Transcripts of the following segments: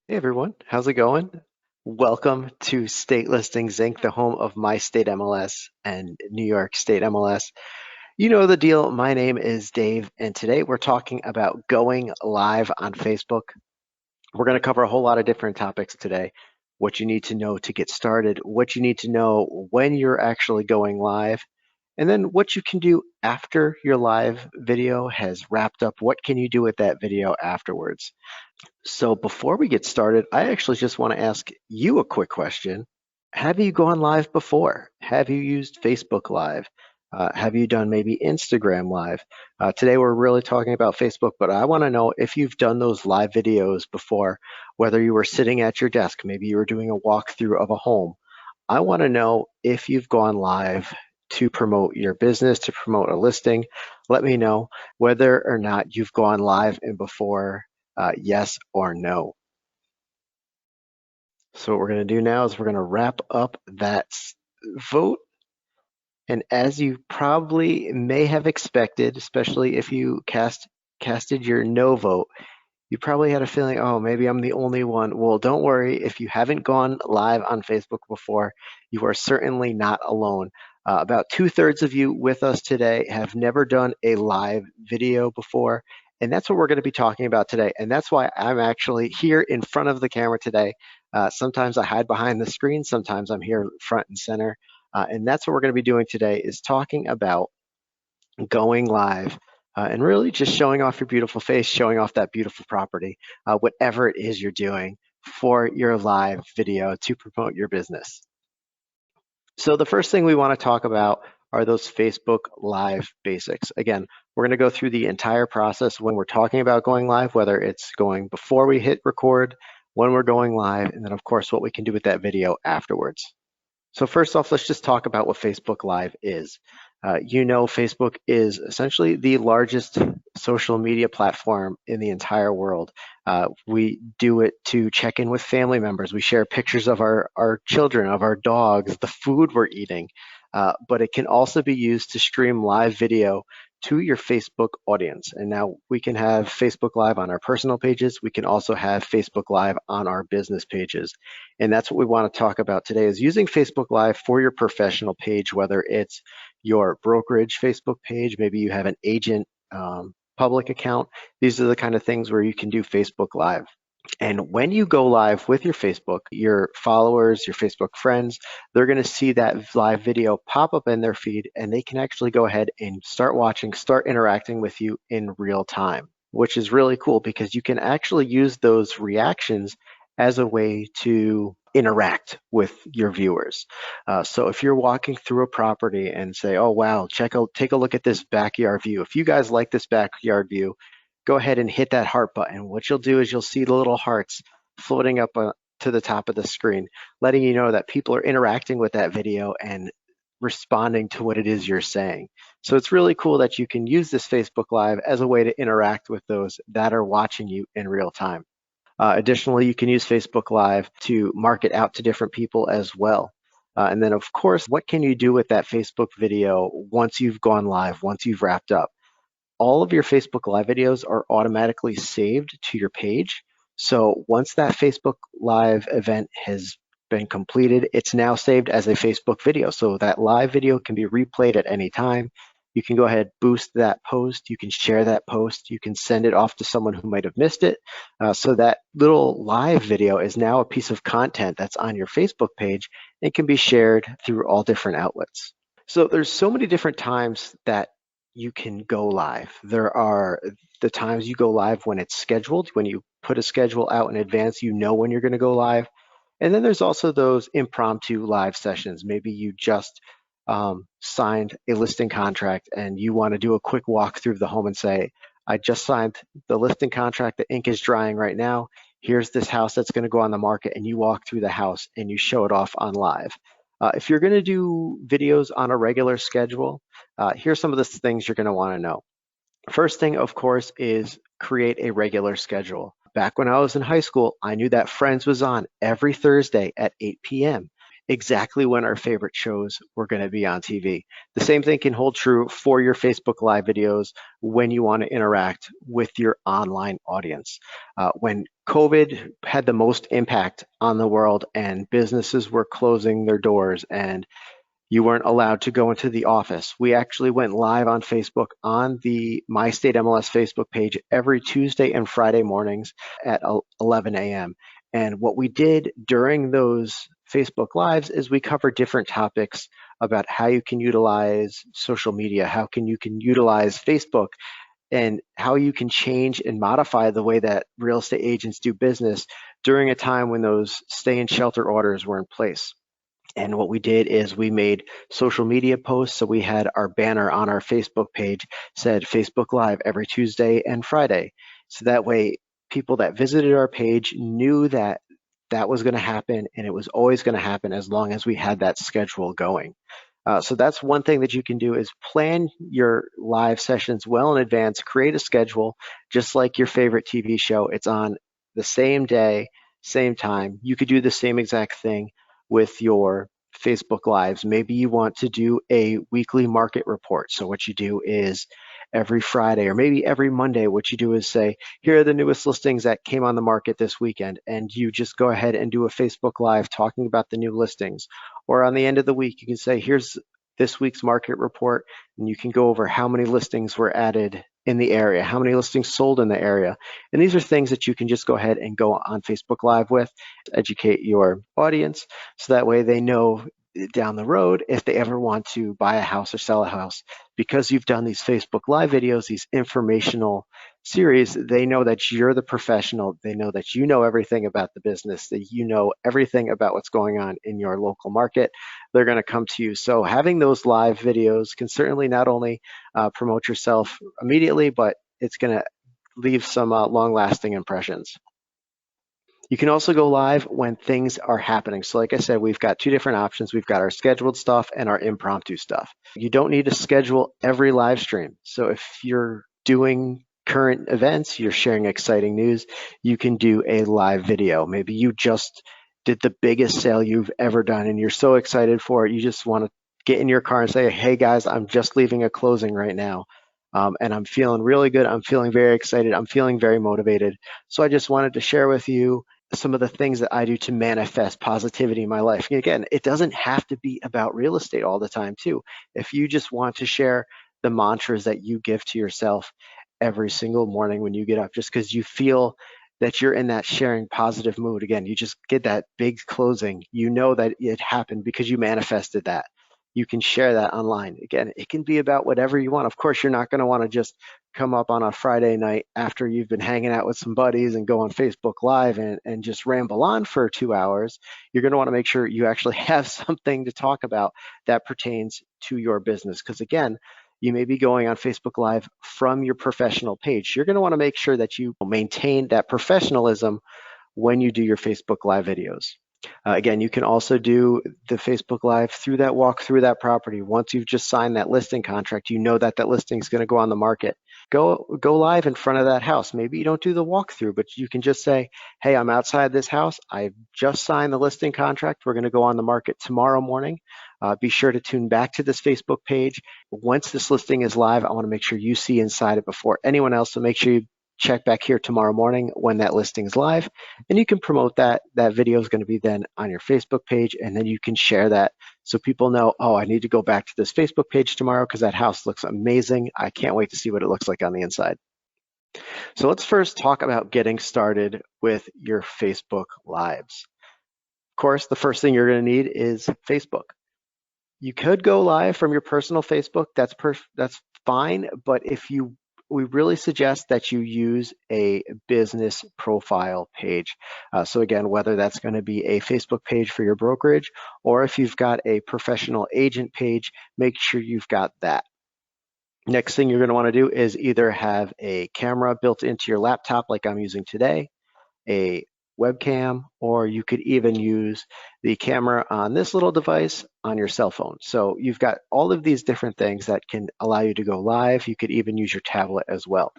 Hey everyone, how's it going? Welcome to State Listings Inc., the home of My State MLS and New York State MLS. You know the deal. My name is Dave, and today we're talking about going live on Facebook. We're going to cover a whole lot of different topics today. What you need to know to get started, what you need to know when you're actually going live, and then what you can do after your live video has wrapped up. What can you do with that video afterwards? So before we get started, I actually just want to ask you a quick question. Have you gone live before? Have you used Facebook Live? Have you done maybe Instagram Live? Today we're really talking about Facebook, but I want to know if you've done those live videos before, whether you were sitting at your desk, maybe you were doing a walkthrough of a home. I want to know if you've gone live to promote your business, to promote a listing. Let me know whether or not you've gone live and before, yes or no. So what we're going to do now is we're going to wrap up that vote. And as you probably may have expected, especially if you casted your no vote, you probably had a feeling, oh, maybe I'm the only one. Well, don't worry. If you haven't gone live on Facebook before, you are certainly not alone. About two-thirds of you with us today have never done a live video before, and that's what we're going to be talking about today. And that's why I'm actually here in front of the camera today. Sometimes I hide behind the screen, sometimes I'm here front and center. And that's what we're going to be doing today is talking about going live and really just showing off your beautiful face, showing off that beautiful property, whatever it is you're doing for your live video to promote your business. So the first thing we want to talk about are those Facebook Live basics. Again, we're going to go through the entire process when we're talking about going live, whether it's going before we hit record, when we're going live, and then of course what we can do with that video afterwards. So first off, let's just talk about what Facebook Live is. Facebook is essentially the largest social media platform in the entire world. We do it to check in with family members. We share pictures of our children, of our dogs, the food we're eating. But it can also be used to stream live video to your Facebook audience. And now we can have Facebook Live on our personal pages. We can also have Facebook Live on our business pages. And that's what we want to talk about today is using Facebook Live for your professional page, whether it's your brokerage Facebook page, maybe you have an agent public account. These are the kind of things where you can do Facebook Live. And when you go live with your Facebook, your followers, your Facebook friends, they're going to see that live video pop up in their feed and they can actually go ahead and start watching, start interacting with you in real time, which is really cool because you can actually use those reactions as a way to interact with your viewers. So if you're walking through a property and say, oh, wow, take a look at this backyard view. If you guys like this backyard view, go ahead and hit that heart button. What you'll do is you'll see the little hearts floating up to the top of the screen, letting you know that people are interacting with that video and responding to what it is you're saying. So it's really cool that you can use this Facebook Live as a way to interact with those that are watching you in real time. Additionally, you can use Facebook Live to market out to different people as well. And then, of course, what can you do with that Facebook video once you've gone live, once you've wrapped up? All of your Facebook Live videos are automatically saved to your page. So once that Facebook Live event has been completed, it's now saved as a Facebook video. So that live video can be replayed at any time. You can go ahead, boost that post. You can share that post. You can send it off to someone who might have missed it. So that little live video is now a piece of content that's on your Facebook page and can be shared through all different outlets. So there's so many different times that you can go live. There are the times you go live when it's scheduled, when you put a schedule out in advance, you know when you're going to go live. And then there's also those impromptu live sessions. Maybe you just signed a listing contract and you want to do a quick walk through the home and say, I just signed the listing contract, the ink is drying right now. Here's this house that's going to go on the market, and you walk through the house and you show it off on live. If you're going to do videos on a regular schedule, here's some of the things you're going to want to know. First thing, of course, is create a regular schedule. Back when I was in high school, I knew that Friends was on every Thursday at 8 p.m. exactly when our favorite shows were going to be on TV. The same thing can hold true for your Facebook Live videos when you want to interact with your online audience. When COVID had the most impact on the world and businesses were closing their doors and you weren't allowed to go into the office. We actually went live on Facebook on the My State MLS Facebook page every Tuesday and Friday mornings at 11 a.m. And what we did during those Facebook Lives is we covered different topics about how you can utilize social media, you can utilize Facebook, and how you can change and modify the way that real estate agents do business during a time when those stay in shelter orders were in place. And what we did is we made social media posts. So we had our banner on our Facebook page said Facebook Live every Tuesday and Friday. So that way, people that visited our page knew that that was going to happen and it was always going to happen as long as we had that schedule going. So that's one thing that you can do is plan your live sessions well in advance, create a schedule, just like your favorite TV show. It's on the same day, same time. You could do the same exact thing with your Facebook Lives. Maybe you want to do a weekly market report. So what you do is every Friday or maybe every Monday, what you do is say, here are the newest listings that came on the market this weekend. And you just go ahead and do a Facebook Live talking about the new listings. Or on the end of the week, you can say, here's this week's market report, and you can go over how many listings were added in the area, how many listings sold in the area. And these are things that you can just go ahead and go on Facebook Live with, educate your audience, so that way they know down the road if they ever want to buy a house or sell a house. Because you've done these Facebook Live videos, these informational series, they know that you're the professional. They know that you know everything about the business, that you know everything about what's going on in your local market. They're going to come to you. So having those live videos can certainly not only promote yourself immediately, but it's going to leave some long-lasting impressions. You can also go live when things are happening. So like I said, we've got two different options. We've got our scheduled stuff and our impromptu stuff. You don't need to schedule every live stream. So if you're doing current events, you're sharing exciting news, you can do a live video. Maybe you just did the biggest sale you've ever done and you're so excited for it. You just want to get in your car and say, hey guys, I'm just leaving a closing right now. And I'm feeling really good. I'm feeling very excited. I'm feeling very motivated. So I just wanted to share with you some of the things that I do to manifest positivity in my life. And again, it doesn't have to be about real estate all the time, too. If you just want to share the mantras that you give to yourself every single morning when you get up, just because you feel that you're in that sharing positive mood, again, you just get that big closing. You know that it happened because you manifested that. You can share that online. Again, it can be about whatever you want. Of course, you're not going to want to just come up on a Friday night after you've been hanging out with some buddies and go on Facebook Live and just ramble on for 2 hours. You're going to want to make sure you actually have something to talk about that pertains to your business. Because again, you may be going on Facebook Live from your professional page. You're going to want to make sure that you maintain that professionalism when you do your Facebook Live videos. Again, you can also do the Facebook Live through that walk through that property. Once you've just signed that listing contract, you know that that listing is going to go on the market. Go live in front of that house. Maybe you don't do the walkthrough, but you can just say, hey, I'm outside this house. I've just signed the listing contract. We're going to go on the market tomorrow morning. Be sure to tune back to this Facebook page. Once this listing is live, I want to make sure you see inside it before anyone else. So make sure you check back here tomorrow morning when that listing is live, and you can promote that. That video is going to be then on your Facebook page, and then you can share that so people know, oh, I need to go back to this Facebook page tomorrow because that house looks amazing. I can't wait to see what it looks like on the inside. So let's first talk about getting started with your Facebook Lives. Of course, the first thing you're going to need is Facebook. You could go live from your personal Facebook. That's fine, but we really suggest that you use a business profile page. So again, whether that's going to be a Facebook page for your brokerage, or if you've got a professional agent page, make sure you've got that. Next thing you're going to want to do is either have a camera built into your laptop like I'm using today, a webcam, or you could even use the camera on this little device on your cell phone. So you've got all of these different things that can allow you to go live. You could even use your tablet as well.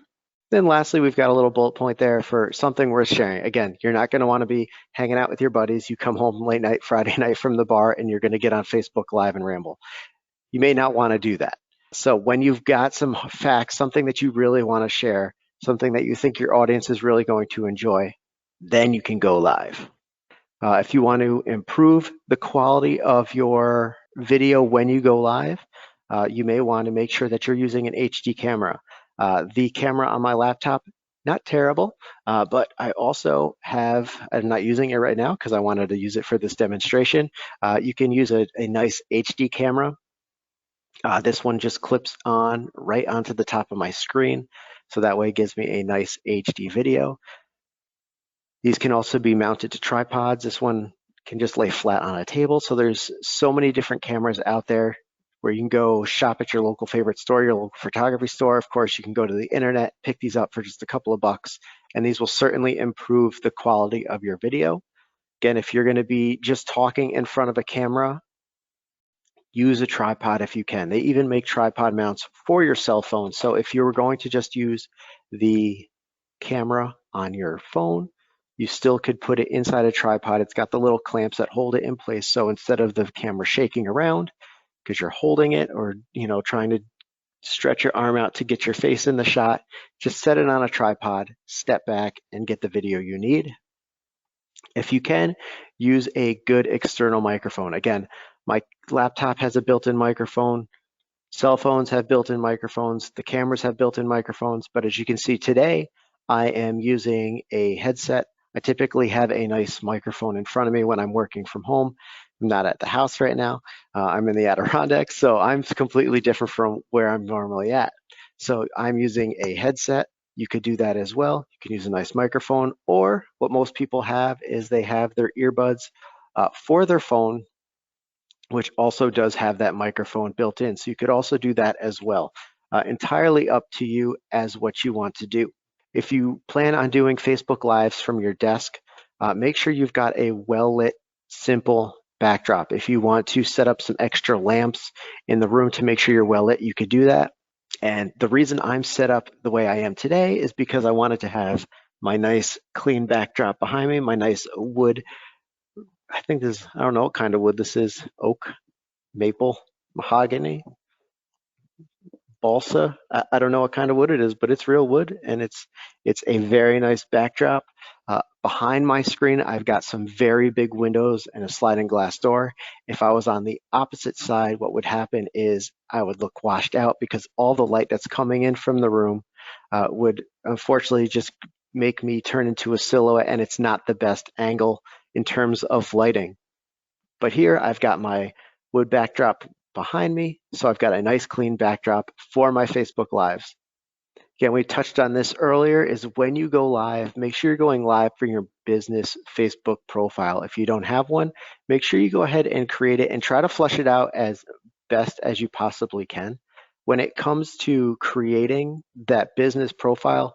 Then lastly, we've got a little bullet point there for something worth sharing. Again, you're not going to want to be hanging out with your buddies. You come home late night, Friday night from the bar, and you're going to get on Facebook Live and ramble. You may not want to do that. So when you've got some facts, something that you really want to share, something that you think your audience is really going to enjoy, then you can go live. If you want to improve the quality of your video when you go live, you may want to make sure that you're using an HD camera. The camera on my laptop, not terrible, but I also I'm not using it right now because I wanted to use it for this demonstration. You can use a nice HD camera. This one just clips on right onto the top of my screen, so that way it gives me a nice HD video. These can also be mounted to tripods. This one can just lay flat on a table. So there's so many different cameras out there where you can go shop at your local favorite store, your local photography store. Of course, you can go to the internet, pick these up for just a couple of bucks, and these will certainly improve the quality of your video. Again, if you're going to be just talking in front of a camera, use a tripod if you can. They even make tripod mounts for your cell phone. So if you were going to just use the camera on your phone, you still could put it inside a tripod. It's got the little clamps that hold it in place. So instead of the camera shaking around because you're holding it or trying to stretch your arm out to get your face in the shot, just set it on a tripod, step back, and get the video you need. If you can, use a good external microphone. Again, my laptop has a built-in microphone. Cell phones have built-in microphones. The cameras have built-in microphones. But as you can see today, I am using a headset. I typically have a nice microphone in front of me when I'm working from home. I'm not at the house right now. I'm in the Adirondacks, so I'm completely different from where I'm normally at. So I'm using a headset. You could do that as well. You can use a nice microphone, or what most people have is they have their earbuds for their phone, which also does have that microphone built in. So you could also do that as well. Entirely up to you as what you want to do. If you plan on doing Facebook Lives from your desk, make sure you've got a well-lit, simple backdrop. If you want to set up some extra lamps in the room to make sure you're well lit, you could do that. And the reason I'm set up the way I am today is because I wanted to have my nice clean backdrop behind me, my nice wood. I don't know what kind of wood this is, oak, maple, mahogany, balsa. I don't know what kind of wood it is, but it's real wood, and it's a very nice backdrop. Behind my screen, I've got some very big windows and a sliding glass door. If I was on the opposite side, what would happen is I would look washed out because all the light that's coming in from the room would unfortunately just make me turn into a silhouette, and it's not the best angle in terms of lighting. But here I've got my wood backdrop behind me, so I've got a nice clean backdrop for my Facebook Lives. Again, we touched on this earlier, is when you go live, make sure you're going live for your business Facebook profile. If you don't have one, make sure you go ahead and create it and try to flush it out as best as you possibly can. When it comes to creating that business profile,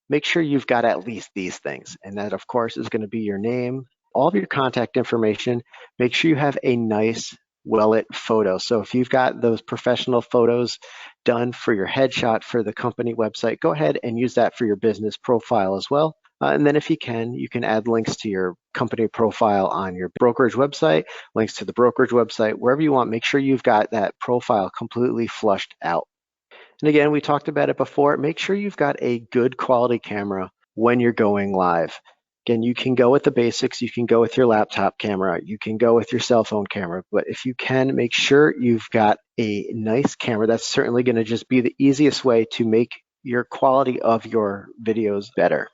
make sure you've got at least these things. And that, of course, is going to be your name, all of your contact information. Make sure you have a nice, well-lit photo. So if you've got those professional photos done for your headshot for the company website, go ahead and use that for your business profile as well. And then if you can add links to your company profile on your brokerage website, links to the brokerage website, wherever you want. Make sure you've got that profile completely flushed out. And again, we talked about it before. Make sure you've got a good quality camera when you're going live. Again, you can go with the basics. You can go with your laptop camera. You can go with your cell phone camera. But if you can, make sure you've got a nice camera. That's certainly going to just be the easiest way to make your quality of your videos better.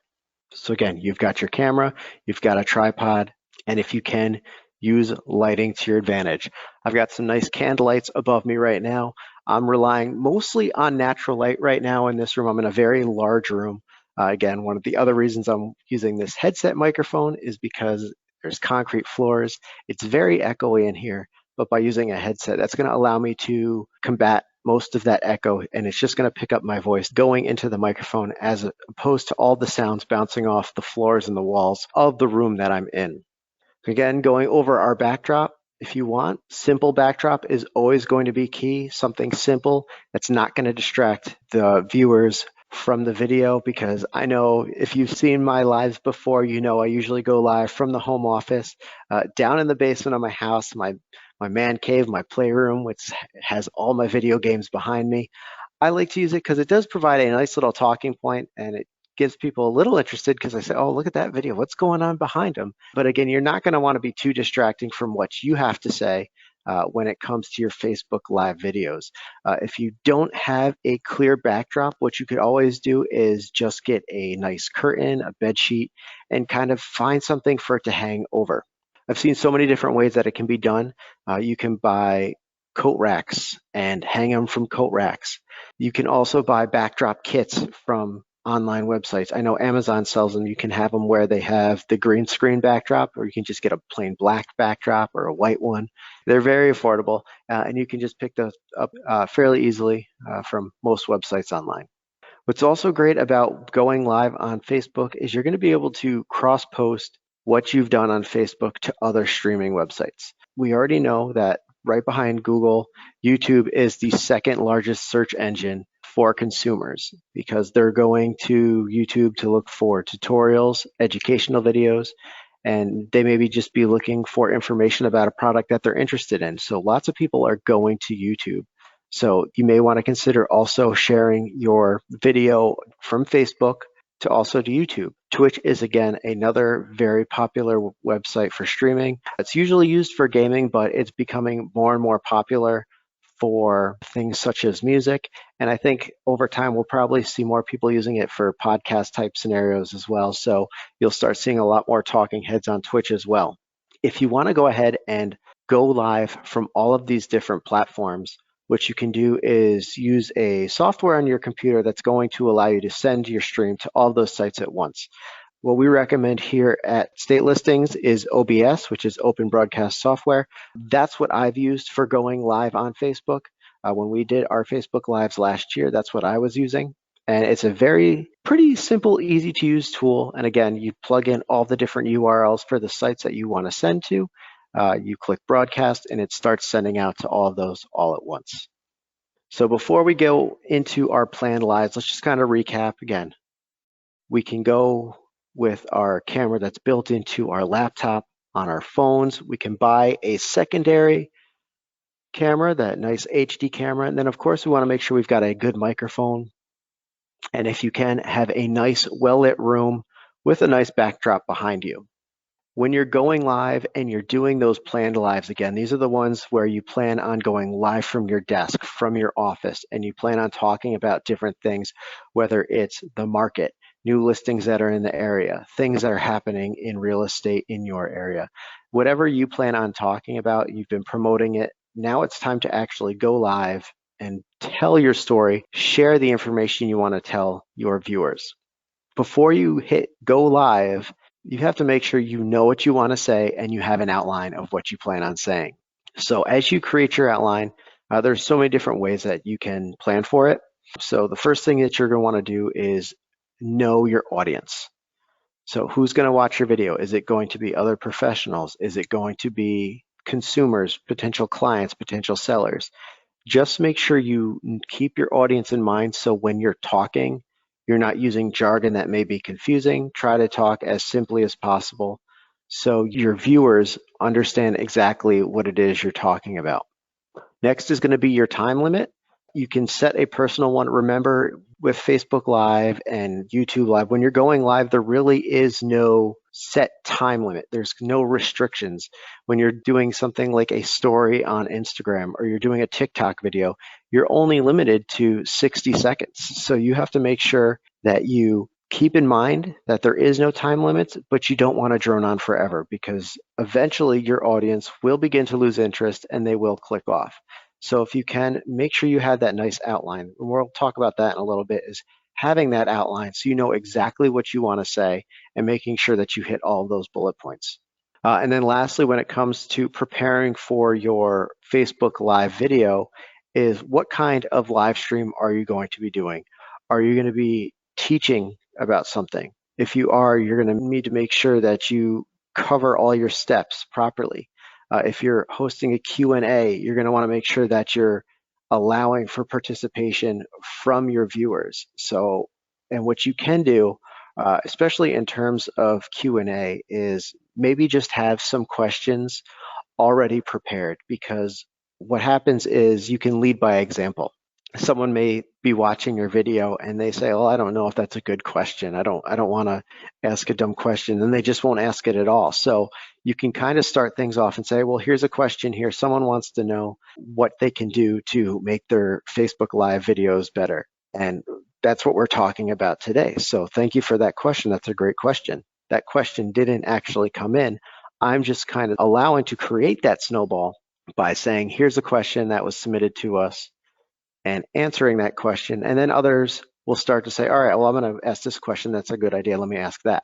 So again, you've got your camera, you've got a tripod, and if you can, use lighting to your advantage. I've got some nice candle lights above me right now. I'm relying mostly on natural light right now in this room. I'm in a very large room. Again, one of the other reasons I'm using this headset microphone is because there's concrete floors. It's very echoey in here, but by using a headset, that's going to allow me to combat most of that echo, and it's just going to pick up my voice going into the microphone as opposed to all the sounds bouncing off the floors and the walls of the room that I'm in. Again, going over our backdrop, if you want, simple backdrop is always going to be key, something simple that's not going to distract the viewers from the video, because I know if you've seen my lives before, you know I usually go live from the home office, down in the basement of my house, my man cave, my playroom, which has all my video games behind me. I like to use it because it does provide a nice little talking point, and it gives people a little interested because I say, oh, look at that video. What's going on behind them? But again, you're not going to want to be too distracting from what you have to say when it comes to your Facebook Live videos. If you don't have a clear backdrop, what you could always do is just get a nice curtain, a bed sheet, and kind of find something for it to hang over. I've seen so many different ways that it can be done. You can buy coat racks and hang them from coat racks. You can also buy backdrop kits from online websites. I know Amazon sells them. You can have them where they have the green screen backdrop, or you can just get a plain black backdrop or a white one. They're very affordable, and you can just pick those up fairly easily from most websites online. What's also great about going live on Facebook is you're going to be able to cross-post what you've done on Facebook to other streaming websites. We already know that right behind Google, YouTube is the second largest search engine for consumers because they're going to YouTube to look for tutorials, educational videos, and they maybe just be looking for information about a product that they're interested in. So lots of people are going to YouTube. So you may want to consider also sharing your video from Facebook to also to YouTube. Twitch is, again, another very popular website for streaming. It's usually used for gaming, but it's becoming more and more popular for things such as music. And I think over time, we'll probably see more people using it for podcast type scenarios as well. So you'll start seeing a lot more talking heads on Twitch as well. If you want to go ahead and go live from all of these different platforms, what you can do is use a software on your computer that's going to allow you to send your stream to all those sites at once. What we recommend here at State Listings is OBS, which is Open Broadcast Software. That's what I've used for going live on Facebook. When we did our Facebook Lives last year, that's what I was using. And it's a pretty simple, easy to use tool. And again, you plug in all the different URLs for the sites that you want to send to. You click broadcast and it starts sending out to all of those all at once. So before we go into our planned lives, let's just kind of recap again. We can go with our camera that's built into our laptop on our phones. We can buy a secondary camera, that nice HD camera. And then of course we want to make sure we've got a good microphone. And if you can, have a nice well-lit room with a nice backdrop behind you. When you're going live and you're doing those planned lives, again, these are the ones where you plan on going live from your desk, from your office, and you plan on talking about different things, whether it's the market, new listings that are in the area, things that are happening in real estate in your area. Whatever you plan on talking about, you've been promoting it. Now it's time to actually go live and tell your story, share the information you want to tell your viewers. Before you hit go live, you have to make sure you know what you want to say and you have an outline of what you plan on saying. So as you create your outline, there's so many different ways that you can plan for it. So the first thing that you're going to want to do is know your audience. So who's going to watch your video? Is it going to be other professionals? Is it going to be consumers, potential clients, potential sellers? Just make sure you keep your audience in mind so when you're talking, you're not using jargon that may be confusing. Try to talk as simply as possible so your viewers understand exactly what it is you're talking about. Next is going to be your time limit. You can set a personal one. Remember, with Facebook Live and YouTube Live, when you're going live, there really is no set time limit. There's no restrictions. When you're doing something like a story on Instagram or you're doing a TikTok video, you're only limited to 60 seconds. So you have to make sure that you keep in mind that there is no time limits, but you don't want to drone on forever because eventually your audience will begin to lose interest and they will click off. So if you can, make sure you have that nice outline. And we'll talk about that in a little bit, is having that outline so you know exactly what you want to say and making sure that you hit all of those bullet points. And then lastly, when it comes to preparing for your Facebook Live video, is what kind of live stream are you going to be doing? Are you going to be teaching about something? If you are, you're going to need to make sure that you cover all your steps properly. If you're hosting a Q&A, you're going to want to make sure that you're allowing for participation from your viewers. So And what you can do, especially in terms of Q&A, is maybe just have some questions already prepared, because what happens is you can lead by example. Someone may be watching your video and they say, "Oh, I don't know if that's a good question. I don't want to ask a dumb question," and they just won't ask it at all. So you can kind of start things off and say, "Well, here's a question here. Someone wants to know what they can do to make their Facebook Live videos better." And that's what we're talking about today. So thank you for that question. That's a great question. That question didn't actually come in. I'm just kind of allowing to create that snowball by saying, "Here's a question that was submitted to us," and answering that question. And then others will start to say, "All right, well, I'm going to ask this question. That's a good idea. Let me ask that."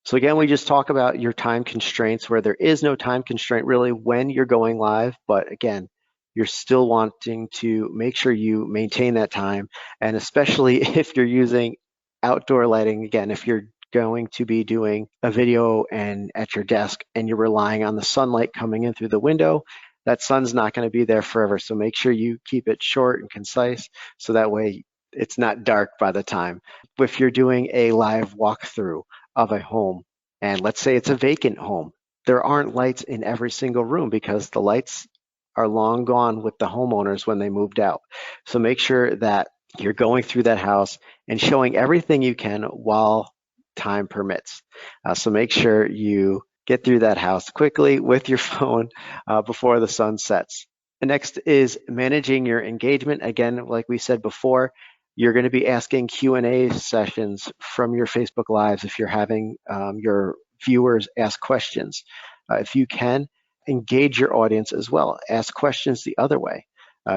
So again, we just talk about your time constraints, where there is no time constraint really when you're going live. But again, you're still wanting to make sure you maintain that time. And especially if you're using outdoor lighting, again, if you're going to be doing a video and at your desk and you're relying on the sunlight coming in through the window, that sun's not going to be there forever. So make sure you keep it short and concise, so that way it's not dark by the time. If you're doing a live walkthrough of a home, and let's say it's a vacant home, there aren't lights in every single room because the lights are long gone with the homeowners when they moved out. So make sure that you're going through that house and showing everything you can while time permits. So make sure you get through that house quickly with your phone before the sun sets. And next is managing your engagement. Again, like we said before, you're going to be asking Q&A sessions from your Facebook Lives if you're having your viewers ask questions. If you can, engage your audience as well. Ask questions the other way.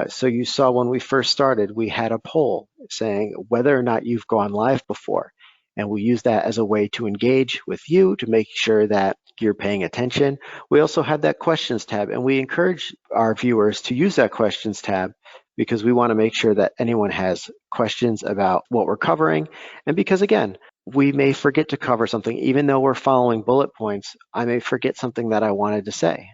So you saw when we first started, we had a poll saying whether or not you've gone live before. And we use that as a way to engage with you, to make sure that you're paying attention. We also had that questions tab, and we encourage our viewers to use that questions tab because we want to make sure that anyone has questions about what we're covering. And because, again, we may forget to cover something. Even though we're following bullet points, I may forget something that I wanted to say.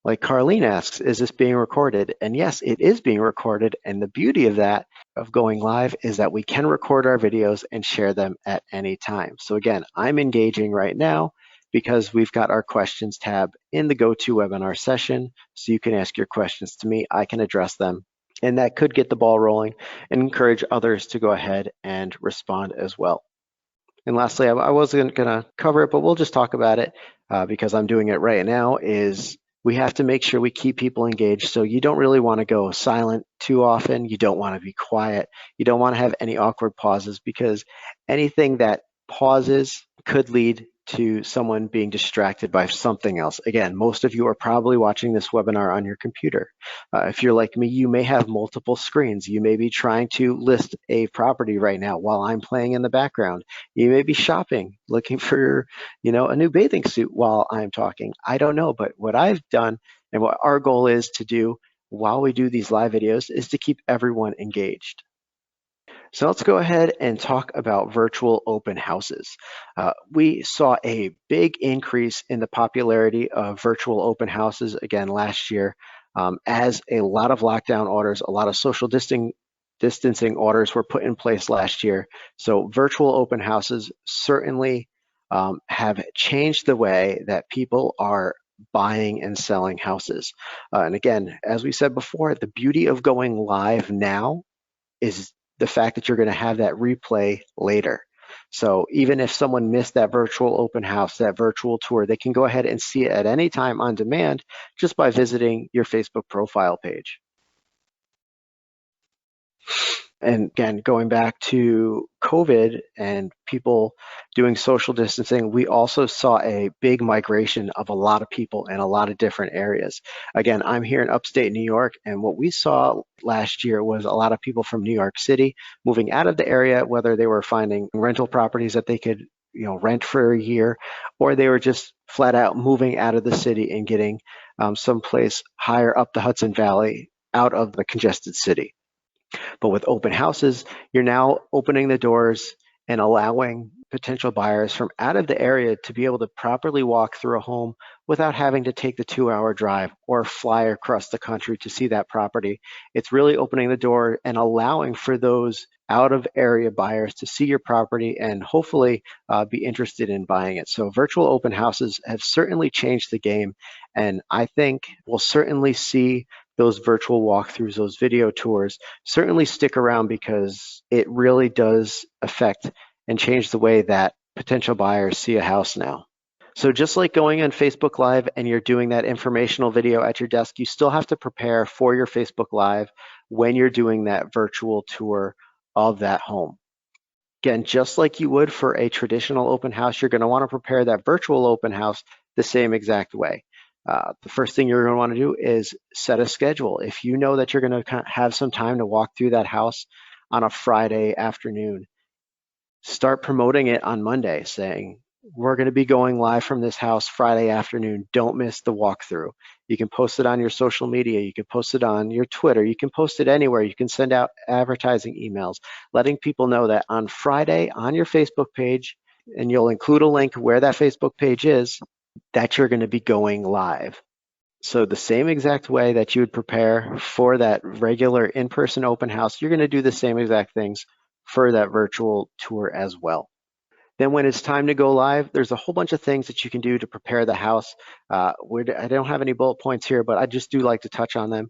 Like Carlene asks, is this being recorded? And yes, it is being recorded. And the beauty of that, of going live, is that we can record our videos and share them at any time. So again, I'm engaging right now because we've got our questions tab in the GoToWebinar session. So you can ask your questions to me, I can address them. And that could get the ball rolling and encourage others to go ahead and respond as well. And lastly, I wasn't going to cover it, but we'll just talk about it because I'm doing it right now, is we have to make sure we keep people engaged. So you don't really want to go silent too often. You don't want to be quiet. You don't want to have any awkward pauses, because anything that pauses could lead to someone being distracted by something else. Again, most of you are probably watching this webinar on your computer. If you're like me, you may have multiple screens. You may be trying to list a property right now while I'm playing in the background. You may be shopping, looking for, a new bathing suit while I'm talking. I don't know, but what I've done and what our goal is to do while we do these live videos is to keep everyone engaged. So let's go ahead and talk about virtual open houses. We saw a big increase in the popularity of virtual open houses again last year, as a lot of lockdown orders, a lot of social distancing orders were put in place last year. So virtual open houses certainly have changed the way that people are buying and selling houses. And again, as we said before, the beauty of going live now is the fact that you're going to have that replay later. So even if someone missed that virtual open house, that virtual tour, they can go ahead and see it at any time on demand just by visiting your Facebook profile page. And again, going back to COVID and people doing social distancing, we also saw a big migration of a lot of people in a lot of different areas. Again, I'm here in upstate New York, and what we saw last year was a lot of people from New York City moving out of the area, whether they were finding rental properties that they could rent for a year, or they were just flat out moving out of the city and getting someplace higher up the Hudson Valley, out of the congested city. But with open houses, you're now opening the doors and allowing potential buyers from out of the area to be able to properly walk through a home without having to take the 2-hour drive or fly across the country to see that property. It's really opening the door and allowing for those out of area buyers to see your property and hopefully be interested in buying it. So virtual open houses have certainly changed the game, and I think we'll certainly see those virtual walkthroughs, those video tours, certainly stick around because it really does affect and change the way that potential buyers see a house now. So just like going on Facebook Live and you're doing that informational video at your desk, you still have to prepare for your Facebook Live when you're doing that virtual tour of that home. Again, just like you would for a traditional open house, you're going to want to prepare that virtual open house the same exact way. The first thing you're going to want to do is set a schedule. If you know that you're going to have some time to walk through that house on a Friday afternoon, start promoting it on Monday, saying, we're going to be going live from this house Friday afternoon. Don't miss the walkthrough. You can post it on your social media. You can post it on your Twitter. You can post it anywhere. You can send out advertising emails, letting people know that on Friday on your Facebook page, and you'll include a link where that Facebook page is, that you're going to be going live. So the same exact way that you would prepare for that regular in-person open house, you're going to do the same exact things for that virtual tour as well. Then when it's time to go live, there's a whole bunch of things that you can do to prepare the house. I don't have any bullet points here, but I just do like to touch on them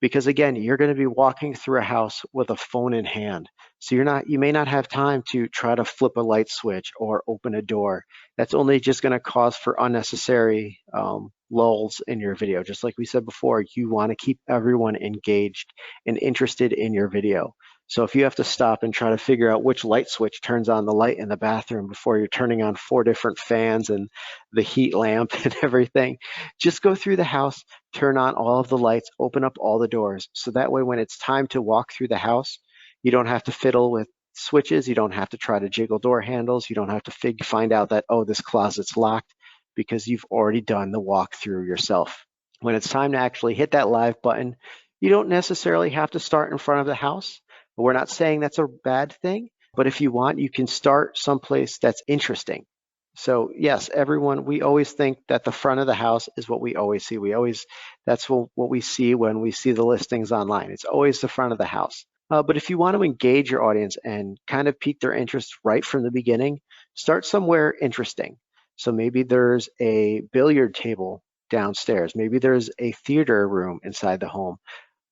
because again, you're going to be walking through a house with a phone in hand. So you may not have time to try to flip a light switch or open a door. That's only just going to cause for unnecessary lulls in your video. Just like we said before, you want to keep everyone engaged and interested in your video. So if you have to stop and try to figure out which light switch turns on the light in the bathroom before you're turning on 4 different fans and the heat lamp and everything, just go through the house, turn on all of the lights, open up all the doors. So that way when it's time to walk through the house, you don't have to fiddle with switches, you don't have to try to jiggle door handles, you don't have to find out that, oh, this closet's locked, because you've already done the walkthrough yourself. When it's time to actually hit that live button, you don't necessarily have to start in front of the house. We're not saying that's a bad thing, but if you want, you can start someplace that's interesting. So yes, everyone, we always think that the front of the house is what we always see. That's what we see when we see the listings online. It's always the front of the house. But if you want to engage your audience and kind of pique their interest right from the beginning, start somewhere interesting. So maybe there's a billiard table downstairs. Maybe there's a theater room inside the home.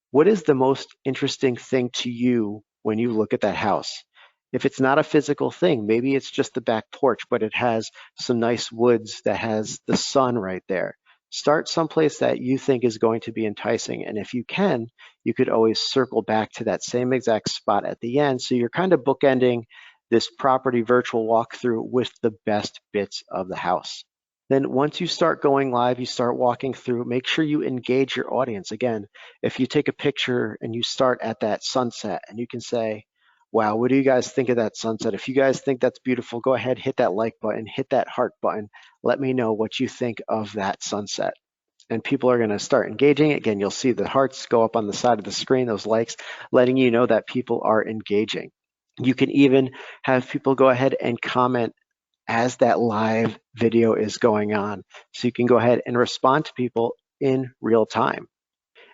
What is the most interesting thing to you when you look at that house? If it's not a physical thing, maybe it's just the back porch, but it has some nice woods that has the sun right there. Start someplace that you think is going to be enticing. And if you can, you could always circle back to that same exact spot at the end. So you're kind of bookending this property virtual walkthrough with the best bits of the house. Then once you start going live, you start walking through, make sure you engage your audience. Again, if you take a picture and you start at that sunset and you can say, wow, what do you guys think of that sunset? If you guys think that's beautiful, go ahead, hit that like button, hit that heart button. Let me know what you think of that sunset. And people are going to start engaging. Again, you'll see the hearts go up on the side of the screen, those likes, letting you know that people are engaging. You can even have people go ahead and comment as that live video is going on. So you can go ahead and respond to people in real time.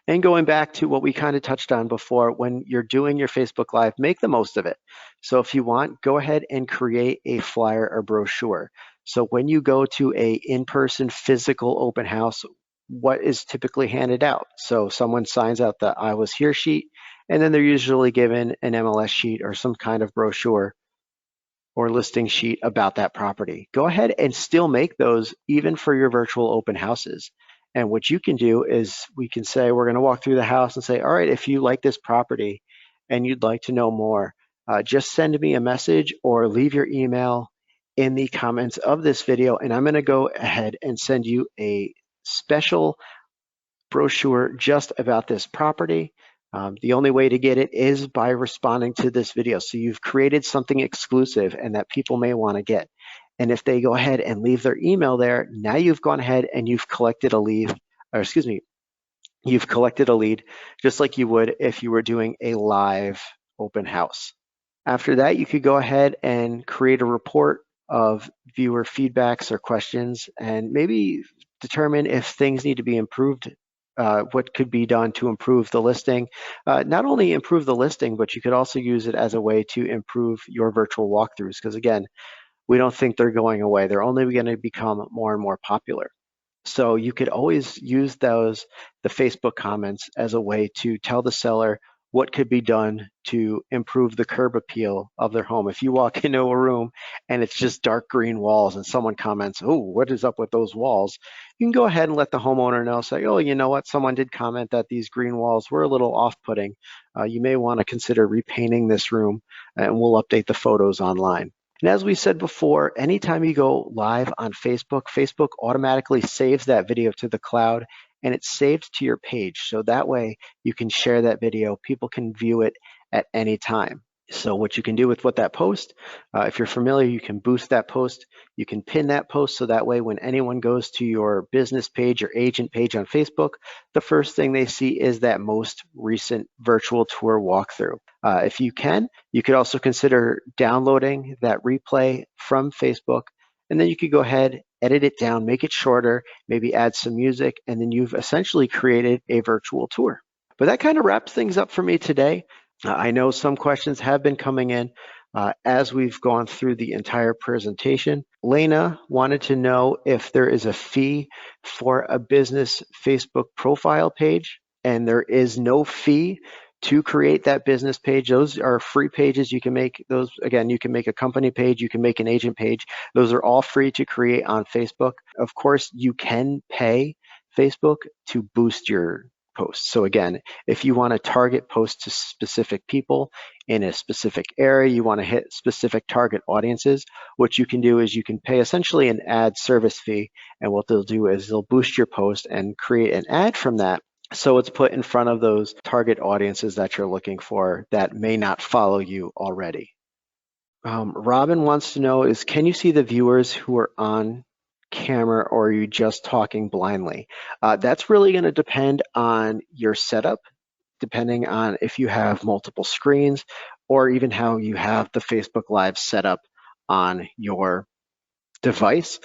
And going back to what we kind of touched on before, when you're doing your Facebook Live, make the most of it. So if you want, go ahead and create a flyer or brochure. So when you go to a in-person physical open house, what is typically handed out? So someone signs out the I was here sheet, and then they're usually given an MLS sheet or some kind of brochure or listing sheet about that property. Go ahead and still make those even for your virtual open houses. And what you can do is we can say, we're going to walk through the house and say, all right, if you like this property and you'd like to know more, just send me a message or leave your email in the comments of this video. And I'm going to go ahead and send you a special brochure just about this property. The only way to get it is by responding to this video. So you've created something exclusive and that people may want to get. And if they go ahead and leave their email there, now you've gone ahead and you've collected a lead, or excuse me, you've collected a lead just like you would if you were doing a live open house. After that, you could go ahead and create a report of viewer feedbacks or questions, and maybe determine if things need to be improved, what could be done to improve the listing. Not only improve the listing, but you could also use it as a way to improve your virtual walkthroughs, because again, we don't think they're going away. They're only going to become more and more popular. So you could always use the Facebook comments as a way to tell the seller what could be done to improve the curb appeal of their home. If you walk into a room and it's just dark green walls and someone comments, "Oh, what is up with those walls?" You can go ahead and let the homeowner know, say, "Oh, you know what? Someone did comment that these green walls were a little off-putting. You may want to consider repainting this room, and we'll update the photos online." And as we said before, anytime you go live on Facebook, Facebook automatically saves that video to the cloud and it's saved to your page. So that way you can share that video. People can view it at any time. So what you can do with that post, if you're familiar, you can boost that post. You can pin that post so that way when anyone goes to your business page or agent page on Facebook, the first thing they see is that most recent virtual tour walkthrough. If you can, you could also consider downloading that replay from Facebook, and then you could go ahead, edit it down, make it shorter, maybe add some music, and then you've essentially created a virtual tour. But that kind of wraps things up for me today. I know some questions have been coming in as we've gone through the entire presentation. Lena wanted to know if there is a fee for a business Facebook profile page, and there is no fee to create that business page. Those are free pages. You can make those, again, you can make a company page, you can make an agent page. Those are all free to create on Facebook. Of course, you can pay Facebook to boost your posts. So again, if you want to target posts to specific people in a specific area, you want to hit specific target audiences, what you can do is you can pay essentially an ad service fee, and what they'll do is they'll boost your post and create an ad from that. So it's put in front of those target audiences that you're looking for that may not follow you already. Robin wants to know is, can you see the viewers who are on camera, or are you just talking blindly? That's really going to depend on your setup, depending on if you have multiple screens or even how you have the Facebook Live set up on your device.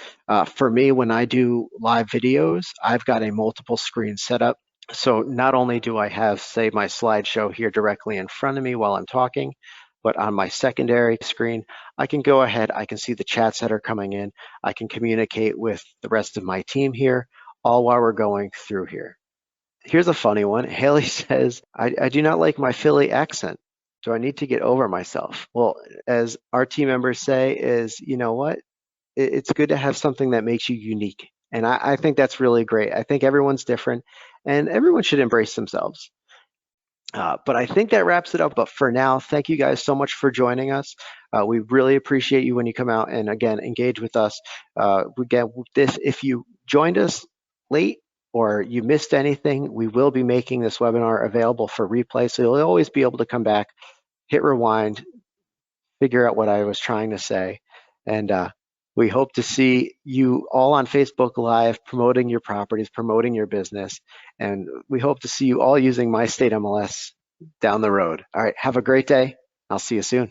For me, when I do live videos, I've got a multiple screen setup. So not only do I have, say, my slideshow here directly in front of me while I'm talking, but on my secondary screen, I can go ahead, I can see the chats that are coming in, I can communicate with the rest of my team here, all while we're going through here. Here's a funny one. Haley says, I do not like my Philly accent. Do I need to get over myself? Well, as our team members say, is, you know what? It's good to have something that makes you unique. And I think that's really great. I think everyone's different and everyone should embrace themselves. But I think that wraps it up. But for now, thank you guys so much for joining us. We really appreciate you when you come out and again, engage with us. We get this, if you joined us late or you missed anything, we will be making this webinar available for replay. So you'll always be able to come back, hit rewind, figure out what I was trying to say. And we hope to see you all on Facebook Live promoting your properties, promoting your business. And we hope to see you all using My State MLS down the road. All right, have a great day. I'll see you soon.